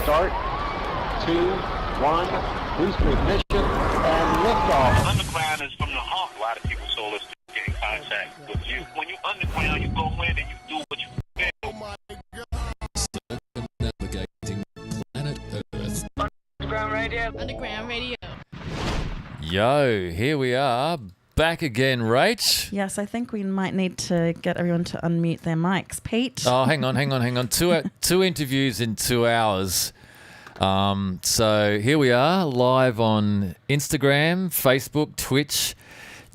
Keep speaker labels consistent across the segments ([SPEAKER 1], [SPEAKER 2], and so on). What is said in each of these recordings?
[SPEAKER 1] Start. 2, 1. Booster ignition and liftoff.
[SPEAKER 2] Underground is from the heart. A lot of people told us to get in contact with you. When you underground, you go in and you do what you feel. Oh my God.
[SPEAKER 3] Circumnavigating planet Earth.
[SPEAKER 2] Underground radio.
[SPEAKER 4] Underground radio.
[SPEAKER 3] Yo, here we are. Back again, Rach.
[SPEAKER 4] Yes, I think we might need to get everyone to unmute their mics. Pete?
[SPEAKER 3] Oh, hang on. Two interviews in 2 hours. So here we are, live on Instagram, Facebook, Twitch,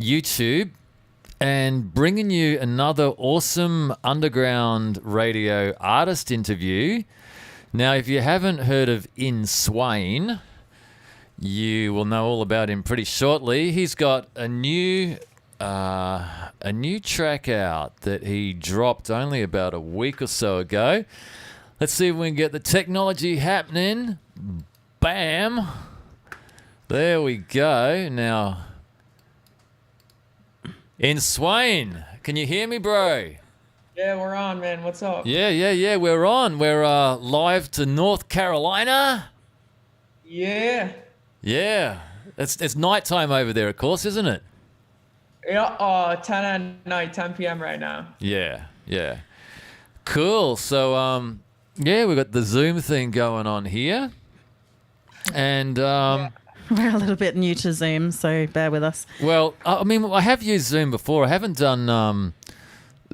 [SPEAKER 3] YouTube, and bringing you another awesome underground radio artist interview. Now, if you haven't heard of In Swain, you will know all about him pretty shortly. He's got a new track out that he dropped only about a week or so ago. Let's see if we can get the technology happening. Bam. There we go. Now, In Swain, can you hear me, bro?
[SPEAKER 5] Yeah, we're on, man. What's up?
[SPEAKER 3] Yeah. We're on. We're live to North Carolina.
[SPEAKER 5] Yeah.
[SPEAKER 3] Yeah. It's nighttime over there, of course, isn't it?
[SPEAKER 5] Yeah, 10 at night, 10 p.m. right now.
[SPEAKER 3] Yeah. Cool. So, we've got the Zoom thing going on here. And,
[SPEAKER 4] We're a little bit new to Zoom, so bear with us.
[SPEAKER 3] well, I mean, I have used Zoom before. I haven't done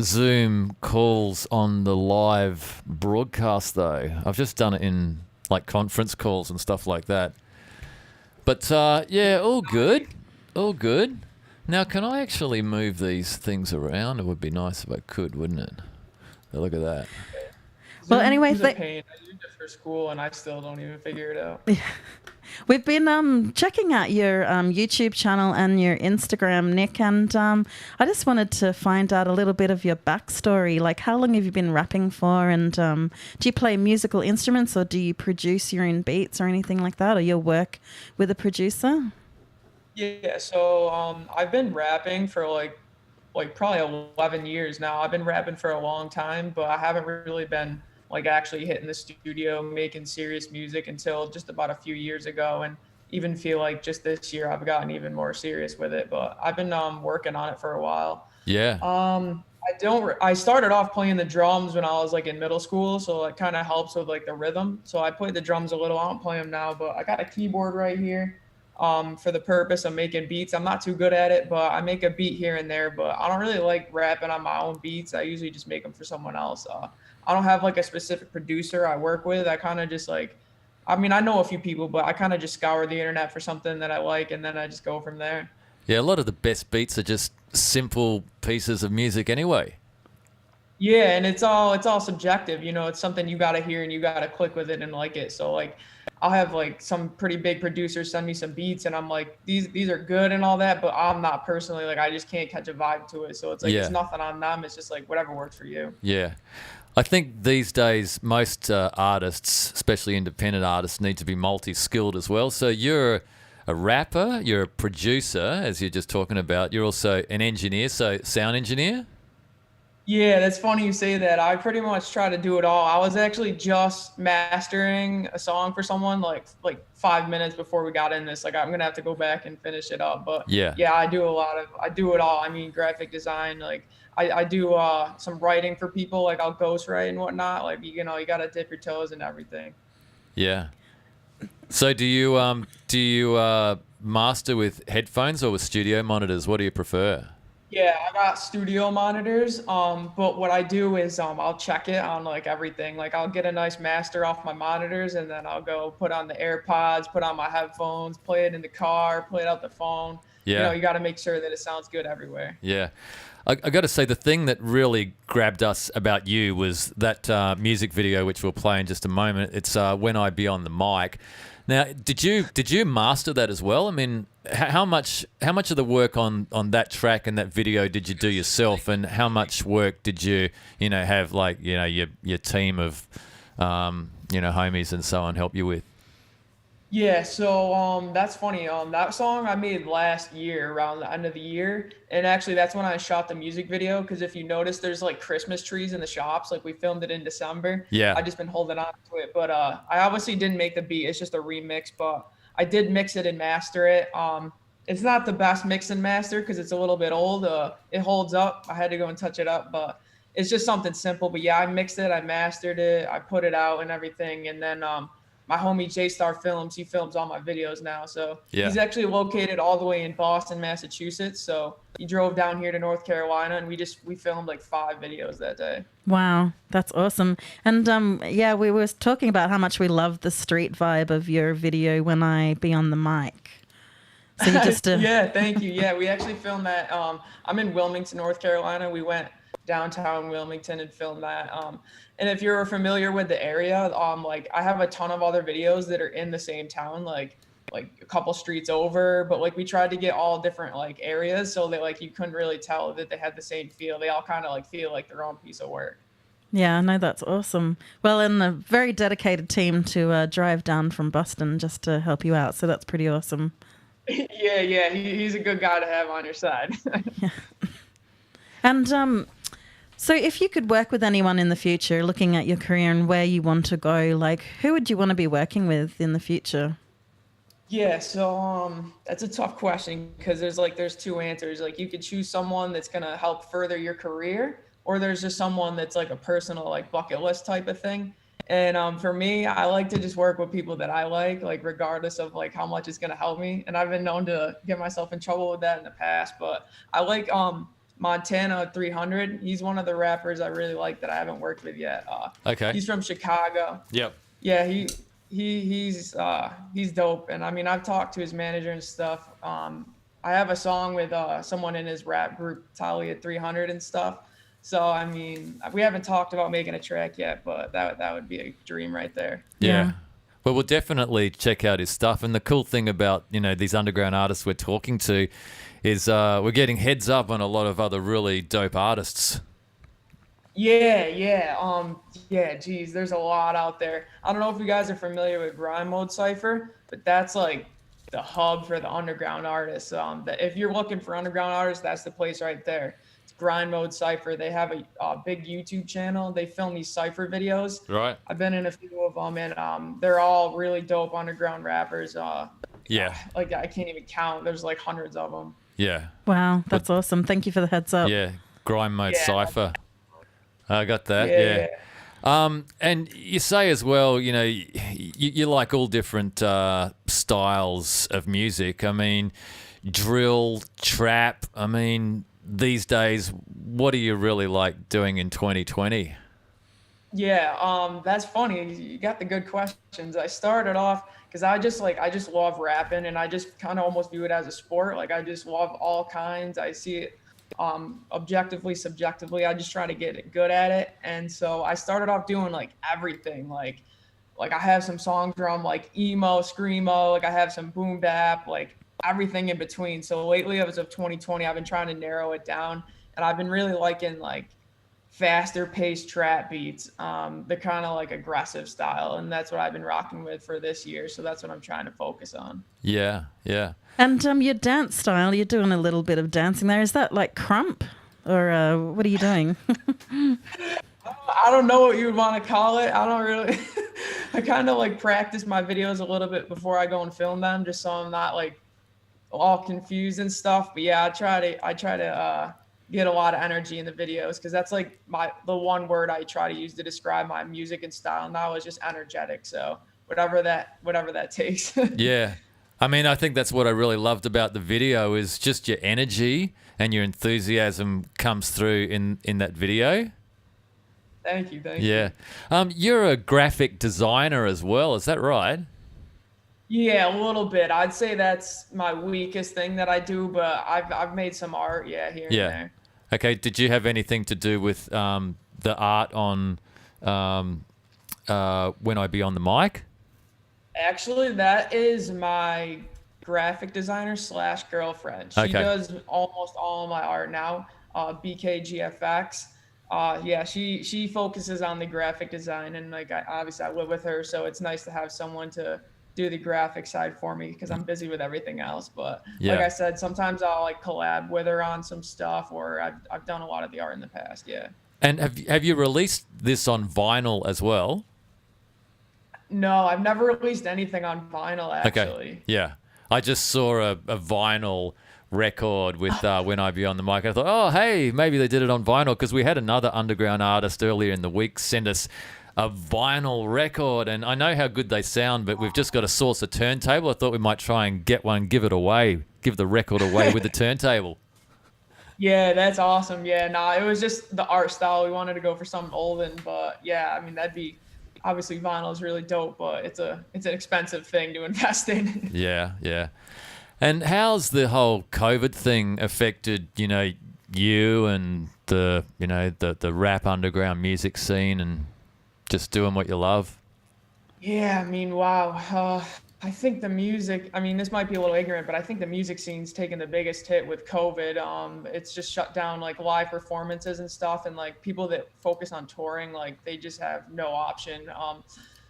[SPEAKER 3] Zoom calls on the live broadcast, though. I've just done it in, like, conference calls and stuff like that. But, all good. All good. Now, can I actually move these things around? It would be nice if I could, wouldn't it? Oh, look at that.
[SPEAKER 4] Well, anyway,
[SPEAKER 5] Zoom's a pain. I used it for school, and I still don't even figure it out.
[SPEAKER 4] We've been checking out your YouTube channel and your Instagram, Nick, and I just wanted to find out a little bit of your backstory. Like, how long have you been rapping for, and do you play musical instruments, or do you produce your own beats or anything like that, or you work with a producer?
[SPEAKER 5] Yeah, so I've been rapping for like probably 11 years now. I've been rapping for a long time, but I haven't really been like actually hitting the studio, making serious music until just about a few years ago. And even feel like just this year I've gotten even more serious with it. But I've been working on it for a while.
[SPEAKER 3] Yeah.
[SPEAKER 5] I started off playing the drums when I was like in middle school, so it kind of helps with like the rhythm. So I played the drums a little. I don't play them now, but I got a keyboard right here for the purpose of making beats. I'm not too good at it, but I make a beat here and there, but I don't really like rapping on my own beats. I usually just make them for someone else. I don't have like a specific producer I work with. I kind of just like, I mean, I know a few people, but I kind of just scour the internet for something that I like, and then I just go from there.
[SPEAKER 3] Yeah, a lot of the best beats are just simple pieces of music anyway.
[SPEAKER 5] Yeah, and it's all subjective, you know. It's something you got to hear and you got to click with it and like it. So like I'll have like some pretty big producers send me some beats and I'm like, these are good and all that, but I'm not personally, like, I just can't catch a vibe to it. So it's like,
[SPEAKER 3] Yeah.
[SPEAKER 5] It's nothing on them. It's just like whatever works for you.
[SPEAKER 3] Yeah. I think these days most artists, especially independent artists, need to be multi-skilled as well. So you're a rapper, you're a producer, as you're just talking about. You're also an engineer, so sound engineer?
[SPEAKER 5] Yeah, that's funny you say that. I pretty much try to do it all. I was actually just mastering a song for someone like 5 minutes before we got in this. Like, I'm gonna have to go back and finish it up. But
[SPEAKER 3] Yeah.
[SPEAKER 5] I do it all. I mean, graphic design, like I do some writing for people, like I'll ghostwrite and whatnot. Like, you know, you gotta dip your toes in everything.
[SPEAKER 3] Yeah. So do you master with headphones or with studio monitors? What do you prefer?
[SPEAKER 5] Yeah, I got studio monitors, but what I do is I'll check it on like everything. Like, I'll get a nice master off my monitors, and then I'll go put on the AirPods, put on my headphones, play it in the car, play it out the phone.
[SPEAKER 3] Yeah.
[SPEAKER 5] You know, you got to make sure that it sounds good everywhere.
[SPEAKER 3] Yeah. I got to say, the thing that really grabbed us about you was that music video, which we'll play in just a moment. It's When I Be on the Mic. Now, did you master that as well? I mean, how much of the work on that track and that video did you do yourself, and how much work did you have, like, your team of homies and so on help you with?
[SPEAKER 5] Yeah, so that's funny. That song I made last year around the end of the year, and actually that's when I shot the music video. Because if you notice, there's like Christmas trees in the shops. Like we filmed it in December.
[SPEAKER 3] Yeah.
[SPEAKER 5] I just been holding on to it, but I obviously didn't make the beat. It's just a remix, but I did mix it and master it. It's not the best mix and master because it's a little bit old. It holds up. I had to go and touch it up, but it's just something simple. But yeah, I mixed it, I mastered it, I put it out and everything, and then my homie J Star Films. He films all my videos now. So
[SPEAKER 3] Yeah.
[SPEAKER 5] he's actually located all the way in Boston, Massachusetts. So he drove down here to North Carolina, and we filmed like 5 videos that day.
[SPEAKER 4] Wow, that's awesome. And yeah, we were talking about how much we love the street vibe of your video When I Be on the Mic. So you just
[SPEAKER 5] Yeah, thank you. Yeah, we actually filmed that. I'm in Wilmington, North Carolina. We went downtown Wilmington and filmed that. And if you're familiar with the area, like I have a ton of other videos that are in the same town, like a couple streets over, but like we tried to get all different like areas so that like you couldn't really tell that they had the same feel. They all kind of like feel like their own piece of work.
[SPEAKER 4] Yeah, no, that's awesome. Well, and a very dedicated team to drive down from Boston just to help you out. So that's pretty awesome.
[SPEAKER 5] Yeah, he's a good guy to have on your side.
[SPEAKER 4] And so if you could work with anyone in the future, looking at your career and where you want to go, like who would you want to be working with in the future?
[SPEAKER 5] Yeah, so that's a tough question because there's 2 answers. Like you could choose someone that's gonna help further your career, or there's just someone that's like a personal like bucket list type of thing. And for me, I like to just work with people that I like regardless of like how much it's gonna help me. And I've been known to get myself in trouble with that in the past, but I like Montana 300. He's one of the rappers I really like that I haven't worked with yet.
[SPEAKER 3] Okay.
[SPEAKER 5] He's from Chicago.
[SPEAKER 3] Yep.
[SPEAKER 5] Yeah, he's dope. And I mean, I've talked to his manager and stuff. I have a song with someone in his rap group, Talia 300 and stuff. So I mean, we haven't talked about making a track yet, but that would be a dream right there.
[SPEAKER 3] Yeah. Well, we'll definitely check out his stuff. And the cool thing about, these underground artists we're talking to is we're getting heads up on a lot of other really dope artists.
[SPEAKER 5] Yeah. Geez, there's a lot out there. I don't know if you guys are familiar with Grind Mode Cypher, but that's like the hub for the underground artists. If you're looking for underground artists, that's the place right there. It's Grind Mode Cypher. They have a big YouTube channel. They film these cypher videos.
[SPEAKER 3] Right.
[SPEAKER 5] I've been in a few of them, and they're all really dope underground rappers.
[SPEAKER 3] Yeah.
[SPEAKER 5] Like I can't even count. There's like hundreds of them.
[SPEAKER 3] Yeah.
[SPEAKER 4] Wow, that's awesome. Thank you for the heads up.
[SPEAKER 3] Yeah. Grind Mode
[SPEAKER 5] Yeah.
[SPEAKER 3] Cypher. I got that.
[SPEAKER 5] Yeah.
[SPEAKER 3] And you say as well, you like all different styles of music. I mean, drill, trap. I mean, these days, what do you really like doing in 2020?
[SPEAKER 5] Yeah, that's funny. You got the good questions. I started off because I just love rapping, and I just kind of almost view it as a sport. Like I just love all kinds. I see it objectively, subjectively. I just try to get good at it. And so I started off doing like everything. Like I have some songs where I'm like emo, screamo, like I have some boom bap, like everything in between. So lately, as of 2020, I've been trying to narrow it down, and I've been really liking like faster paced trap beats, the kind of like aggressive style, and that's what I've been rocking with for this year. So that's what I'm trying to focus on.
[SPEAKER 3] Yeah.
[SPEAKER 4] And your dance style, you're doing a little bit of dancing there. Is that like crump, or what are you doing?
[SPEAKER 5] I don't know what you would want to call it. I don't really. I kind of like practice my videos a little bit before I go and film them, just so I'm not like all confused and stuff. But yeah, I try to get a lot of energy in the videos, because that's like the one word I try to use to describe my music and style now is just energetic. So whatever that takes.
[SPEAKER 3] Yeah. I mean, I think that's what I really loved about the video is just your energy and your enthusiasm comes through in that video.
[SPEAKER 5] Thank you.
[SPEAKER 3] Yeah. You're a graphic designer as well, is that right?
[SPEAKER 5] Yeah, a little bit. I'd say that's my weakest thing that I do, but I've made some art, here and there.
[SPEAKER 3] Okay. Did you have anything to do with the art on When I Be on the Mic?
[SPEAKER 5] Actually, that is my graphic designer / girlfriend. She does almost all of my art now. BKGFX. Yeah, she focuses on the graphic design, and like obviously I live with her, so it's nice to have someone to do the graphic side for me because I'm busy with everything else. But
[SPEAKER 3] Yeah.
[SPEAKER 5] like I said, sometimes I'll like collab with her on some stuff, or I've done a lot of the art in the past. Yeah.
[SPEAKER 3] And have you released this on vinyl as well?
[SPEAKER 5] No, I've never released anything on vinyl actually.
[SPEAKER 3] Okay. Yeah. I just saw a vinyl record with When I Be on the Mic. I thought, oh, hey, maybe they did it on vinyl, because we had another underground artist earlier in the week send us a vinyl record, and I know how good they sound, but we've just got to source a turntable. I thought we might try and get one, give it away, give the record away with the turntable.
[SPEAKER 5] Yeah, that's awesome. Yeah, nah, it was just the art style. We wanted to go for something olden, but yeah, I mean, that'd be obviously vinyl is really dope, but it's an expensive thing to invest in.
[SPEAKER 3] Yeah, yeah. And how's the whole COVID thing affected, you and the rap underground music scene and just doing what you love?
[SPEAKER 5] Yeah, I mean, wow. I think the music, I mean, this might be a little ignorant, but I think the music scene's taken the biggest hit with COVID. It's just shut down like live performances and stuff, and like people that focus on touring, like they just have no option.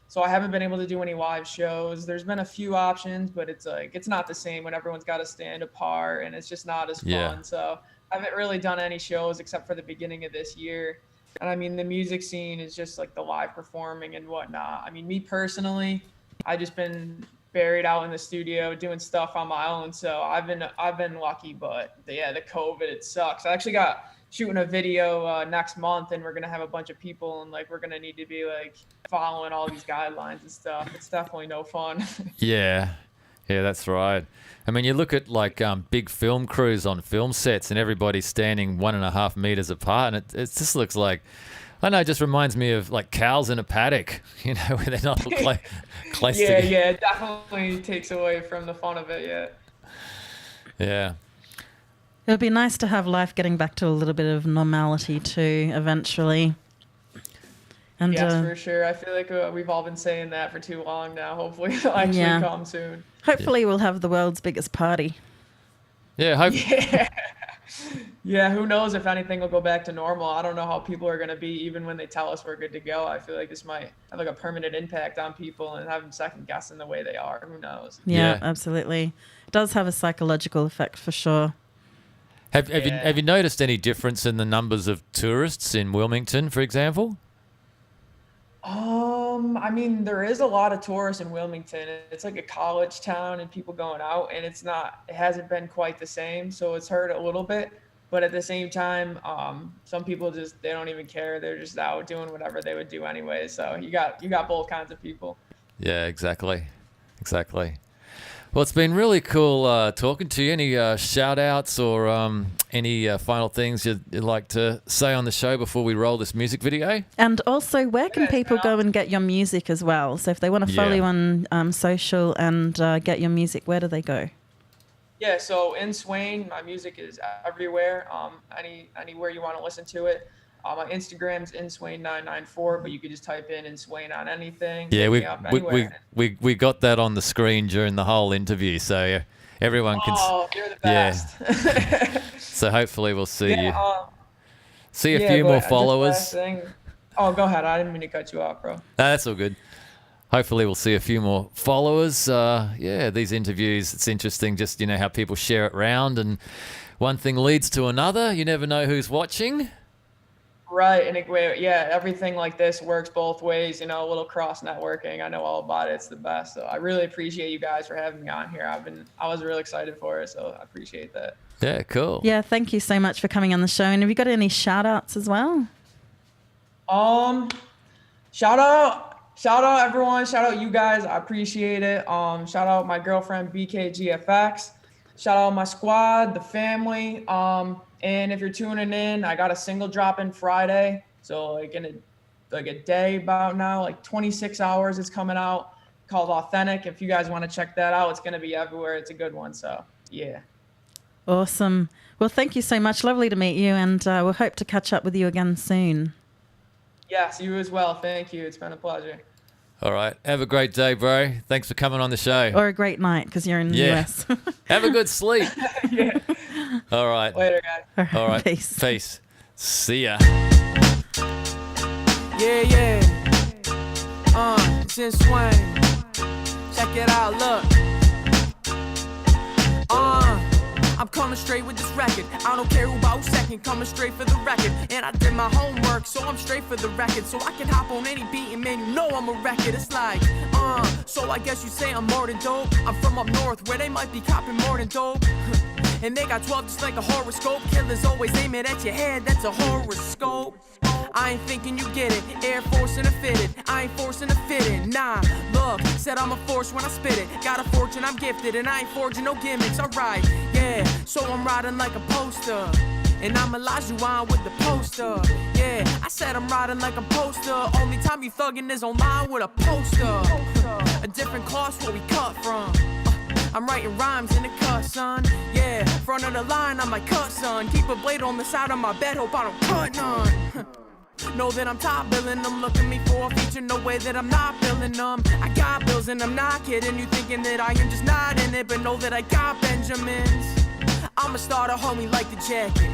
[SPEAKER 5] So I haven't been able to do any live shows. There's been a few options, but it's like, it's not the same when everyone's got to stand apart, and it's just not as fun.
[SPEAKER 3] Yeah.
[SPEAKER 5] So I haven't really done any shows except for the beginning of this year. And I mean, the music scene is just like the live performing and whatnot. I mean, me personally, I just been buried out in the studio doing stuff on my own. So I've been lucky, but yeah, the COVID, it sucks. I actually got shooting a video next month, and we're going to have a bunch of people, and like, we're going to need to be like following all these guidelines and stuff. It's definitely no fun.
[SPEAKER 3] Yeah. Yeah, that's right. I mean, you look at like big film crews on film sets, and everybody's standing 1.5 meters apart, and it just looks like, I don't know, it just reminds me of like cows in a paddock, where they're not close
[SPEAKER 5] Yeah,
[SPEAKER 3] together.
[SPEAKER 5] yeah, it definitely takes away from the fun of it. Yeah.
[SPEAKER 3] Yeah.
[SPEAKER 4] It would be nice to have life getting back to a little bit of normality too, eventually. And
[SPEAKER 5] Yes, for sure. I feel like we've all been saying that for too long now. Hopefully it'll actually
[SPEAKER 4] Yeah.
[SPEAKER 5] come soon.
[SPEAKER 4] hopefully we'll have the world's biggest party.
[SPEAKER 3] Yeah, hope.
[SPEAKER 5] Yeah, who knows if anything will go back to normal. I don't know how people are going to be even when they tell us we're good to go. I feel like this might have like a permanent impact on people and have them second guessing the way they are. Who knows?
[SPEAKER 4] Yeah,
[SPEAKER 3] Yeah.
[SPEAKER 4] absolutely. It does have a psychological effect for sure.
[SPEAKER 3] Have
[SPEAKER 5] Yeah.
[SPEAKER 3] you noticed any difference in the numbers of tourists in Wilmington, for example?
[SPEAKER 5] I mean, there is a lot of tourists in Wilmington. It's like a college town and people going out, and it hasn't been quite the same. So it's hurt a little bit, but at the same time, some people they don't even care. They're just out doing whatever they would do anyway. So you got both kinds of people.
[SPEAKER 3] Yeah, exactly. Well, it's been really cool talking to you. Any shout outs or any final things you'd like to say on the show before we roll this music video?
[SPEAKER 4] And also, where can
[SPEAKER 5] Yeah,
[SPEAKER 4] people
[SPEAKER 5] so-
[SPEAKER 4] go and get your music as well? So if they want to follow
[SPEAKER 3] Yeah.
[SPEAKER 4] you on social and get your music, where do they go?
[SPEAKER 5] Yeah, so in Swain, my music is everywhere. Anywhere you want to listen to it. My Instagram's inswain994, but you could just type in Swain on anything.
[SPEAKER 3] Yeah,
[SPEAKER 5] Hit me up anywhere.
[SPEAKER 3] we got that on the screen during the whole interview, so everyone can.
[SPEAKER 5] Oh, you're the
[SPEAKER 3] Yeah.
[SPEAKER 5] best.
[SPEAKER 3] So hopefully we'll see you. See a
[SPEAKER 5] yeah,
[SPEAKER 3] few
[SPEAKER 5] but
[SPEAKER 3] more
[SPEAKER 5] just
[SPEAKER 3] followers.
[SPEAKER 5] last thing- Oh, go ahead. I didn't mean to cut you off, bro.
[SPEAKER 3] That's all good. Hopefully we'll see a few more followers. Yeah, these interviews, it's interesting just, how people share it round, and one thing leads to another. You never know who's watching.
[SPEAKER 5] Right, and everything like this works both ways. A little cross networking. I know all about it. It's the best. So I really appreciate you guys for having me on here. I was really excited for it, so I appreciate that.
[SPEAKER 3] Yeah, cool.
[SPEAKER 4] Yeah, thank you so much for coming on the show. And have you got any shout outs as well?
[SPEAKER 5] Shout out everyone. Shout out you guys. I appreciate it. Shout out my girlfriend BKGFX. Shout out my squad, the family. And if you're tuning in, I got a single dropping Friday. So like in a day about now, like 26 hours it's coming out, called Authentic. If you guys want to check that out, it's going to be everywhere. It's a good one. So yeah.
[SPEAKER 4] Awesome. Well, thank you so much. Lovely to meet you, and we'll hope to catch up with you again soon.
[SPEAKER 5] Yes, you as well. Thank you. It's been a pleasure.
[SPEAKER 3] All right. Have a great day, bro. Thanks for coming on the show.
[SPEAKER 4] Or a great night, because you're in the
[SPEAKER 3] Yeah.
[SPEAKER 4] US.
[SPEAKER 3] Have a good sleep.
[SPEAKER 5] Yeah.
[SPEAKER 3] All right.
[SPEAKER 5] Later, guys.
[SPEAKER 3] All right.
[SPEAKER 4] Peace.
[SPEAKER 3] Peace. See ya.
[SPEAKER 6] Yeah, yeah. Since Swain. Check check it out, look. I'm coming straight with this record. I don't care who about second, coming straight for the record. And I did my homework, so I'm straight for the record. So I can hop on any beat and man, you know I'm a record. It's like, so I guess you say I'm more than dope. I'm from up north where they might be copping more than dope. And they got 12 just like a horoscope. Killers always aim it at your head, that's a horoscope. I ain't thinking you get it, Air Force and a fitted. I ain't forcing a fit in, nah. Look, said I'm a force when I spit it. Got a fortune, I'm gifted, and I ain't forging no gimmicks, alright, yeah. So I'm riding like a poster, and I'm Elijah Wan with the poster. Yeah, I said I'm riding like a poster. Only time you thuggin' is online with a poster. A different cloth where we cut from. I'm writing rhymes in the cut, son. Yeah, front of the line, I'm like, cut, son. Keep a blade on the side of my bed, hope I don't cut none. Know that I'm top billing them, looking me for a feature, no way that I'm not billing them. I got bills and I'm not kidding, you thinking that I am just not in it, but know that I got Benjamins. I'm a starter, homie, like the jacket.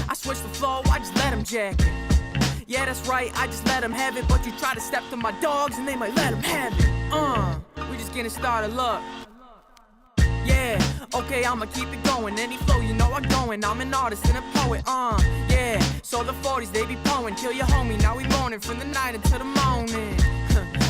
[SPEAKER 6] I switch the flow, I just let him jack it. Yeah, that's right, I just let him have it, but you try to step to my dogs and they might let him have it. We just getting started, look. Yeah, okay, I'ma keep it going. Any flow, you know I'm going. I'm an artist and a poet, yeah. So the 40s, they be poeing. Kill your homie, now we mourning from the night until the morning.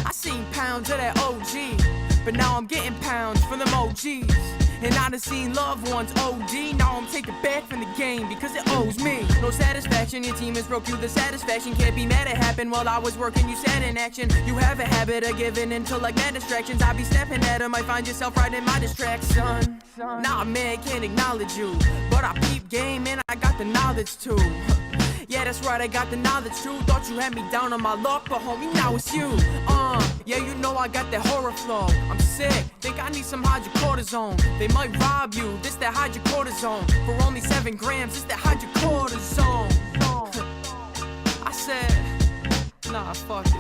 [SPEAKER 6] I seen pounds of that OG, but now I'm getting pounds from them OGs. And I done seen loved ones OD. Now I'm taking back from the game because it owes me no satisfaction. Your team has broke you the satisfaction. Can't be mad it happened while I was working. You sat in action. You have a habit of giving into like mad distractions. I be snapping at them. Might find yourself right in my distraction. Nah, man, can't acknowledge you, but I peep game and I got the knowledge too. Yeah, that's right, I got the knowledge too. Thought you had me down on my luck, but homie, now it's you. Yeah, you know I got that horror flow. I'm sick, think I need some hydrocortisone. They might rob you, this that hydrocortisone. For only 7 grams, this that hydrocortisone. I said, nah, fuck it.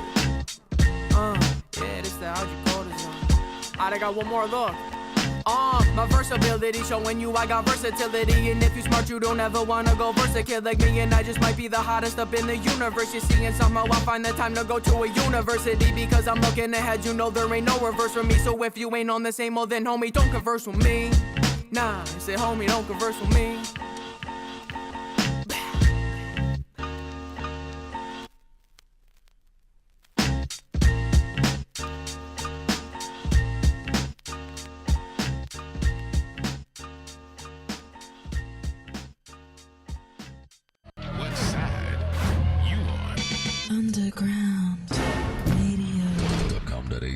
[SPEAKER 6] Yeah, this that hydrocortisone. Alright, I got one more look. My versatility showing you I got versatility. And if you smart, you don't ever wanna go versatile like me. And I just might be the hottest up in the universe. You see, and somehow I find the time to go to a university. Because I'm looking ahead, you know there ain't no reverse for me. So if you ain't on the same old, then homie, don't converse with me. Nah, I say homie, don't converse with me.
[SPEAKER 7] What side you on?
[SPEAKER 8] Underground Radio.
[SPEAKER 7] Come to the